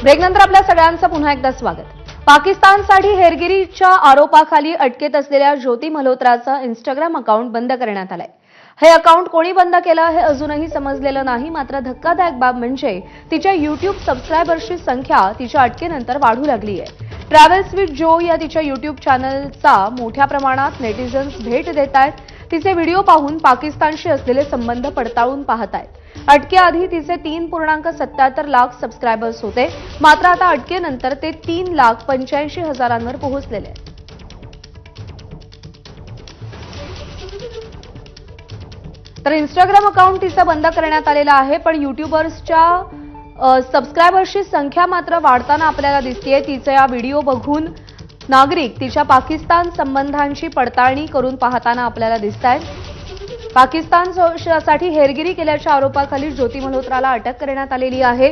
ब्रेकनंतर आपल्या सगळ्यांचं पुन्हा एकदा स्वागत। पाकिस्तानसाठी हेरगिरीच्या आरोपाखाली अटकेत असलेल्या ज्योती मल्होत्राचं इंस्टाग्राम अकाउंट बंद करण्यात आलंय। हे अकाउंट कोणी बंद केलं हे अजूनही समजलेलं नाही। मात्र धक्कादायक बाब म्हणजे तिच्या युट्यूब सबस्क्रायबर्सची संख्या तिच्या अटकेनंतर वाढू लागली आहे। ट्रॅव्हल्स विथ जो या तिच्या युट्यूब चॅनलचा मोठ्या प्रमाणात नेटिझन्स भेट देत आहेत। तिचे व्हिडिओ पाहून पाकिस्तानशी असलेले संबंध पडताळून पाहत आहेत। अटकेआधी तिचे 3.77 लाख सबस्क्रायबर्स होते, मात्र आता अटकेनंतर ते 3,85,000 पोहोचलेले आहेत। तर इंस्टाग्राम अकाउंट तिचं बंद करण्यात आलेलं आहे, पण युट्यूबर्सच्या सबस्क्रायबर्सची संख्या मात्र वाढताना आपल्याला दिसतेय। तिचे या व्हिडिओ बघून नागरिक तिच्या पाकिस्तान संबंधांची पडताळणी करून पाहताना आपल्याला दिसतायत। पाकिस्तानसाठी हेरगिरी केल्याच्या आरोपाखाली ज्योती मल्होत्राला अटक करण्यात आलेली आहे।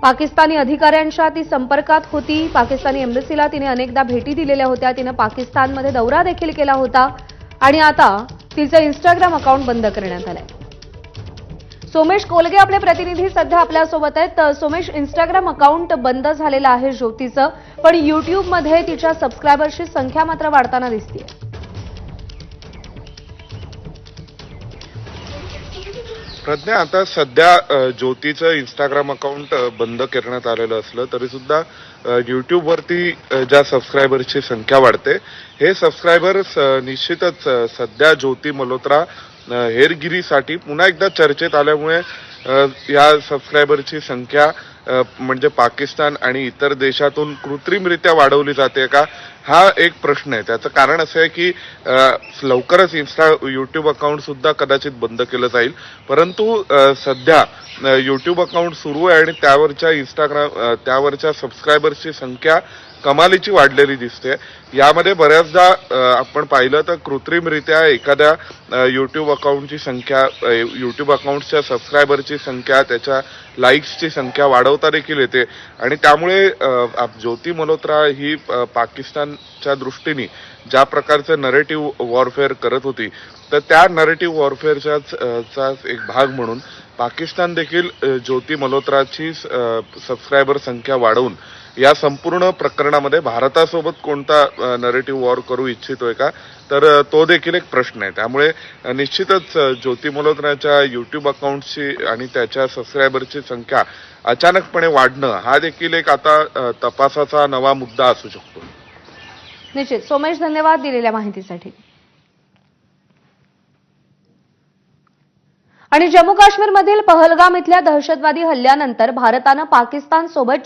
पाकिस्तानी अधिकाऱ्यांच्या ती संपर्कात होती। पाकिस्तानी एम्बसीला तिने अनेकदा भेटी दिलेल्या होत्या। तिने पाकिस्तानमध्ये दौरा देखील केला होता आणि आता तिचं इंस्टाग्राम अकाउंट बंद करण्यात आलंय। सोमेश कोलगे आपले प्रतिनिधी सध्या आपल्यासोबत आहेत। सोमेश, इंस्टाग्राम अकाउंट बंद झालेलं आहे ज्योतीचं, पण युट्यूबमध्ये तिच्या सबस्क्रायबर्सची संख्या मात्र वाढताना दिसतेय। प्रज्ञा, आता सध्या ज्योतीचं इंस्टाग्राम अकाउंट बंद करण्यात आलेलं असलं तरी सुद्धा युट्यूबवरती ज्या सबस्क्रायबर्सची संख्या वाढते, हे सबस्क्रायबर्स निश्चितच सध्या ज्योती मल्होत्रा हेरगिरीसाठी पुन्हा एकदा चर्चेत आल्यामुळे या सबस्क्रायबरची संख्या म्हणजे पाकिस्तान आणि इतर देशातून कृत्रिमरित्या वाढवली जाते का, हा एक प्रश्न आहे। त्याचं कारण असं आहे की लवकरच युट्यूब अकाउंट सुद्धा कदाचित बंद केलं जाईल, परंतु सध्या युट्यूब अकाउंट सुरू आहे आणि त्यावरच्या सबस्क्रायबर्सची संख्या कमालीची वाढलेली दिसते। यामध्ये बऱ्याचदा आपण पाहिलं तर कृत्रिमरित्या एखाद्या युट्यूब अकाउंटची संख्या, युट्यूब अकाउंटच्या सबस्क्रायबरची संख्या, त्याच्या लाईक्सची संख्या वाढवता देखील येते आणि त्यामुळे ज्योती मल्होत्रा ही पाकिस्तानच्या दृष्टीने ज्या प्रकारचं नरेटिव्ह वॉरफेअर करत होती, तर त्या नरेटिव्ह वॉरफेअरचा एक भाग म्हणून पाकिस्तान देखील ज्योती मल्होत्राची सबस्क्रायबर संख्या वाढवून या संपूर्ण प्रकरणामध्ये भारतासोबत कोणता नरेटिव्ह वॉर करू इच्छितोय का, तर तो देखील एक प्रश्न आहे। त्यामुळे निश्चितच ज्योती मल्होत्राच्या युट्यूब अकाउंटची आणि त्याच्या सबस्क्रायबरची संख्या अचानकपणे वाढणं हा देखील एक आता तपासाचा नवा मुद्दा असू शकतो। निश्चित। सोमेश, धन्यवाद दिलेल्या माहितीसाठी। आणि जम्मू काश्मीरमधील पहलगाम इथल्या दहशतवादी हल्ल्यानंतर भारतानं पाकिस्तान सोबत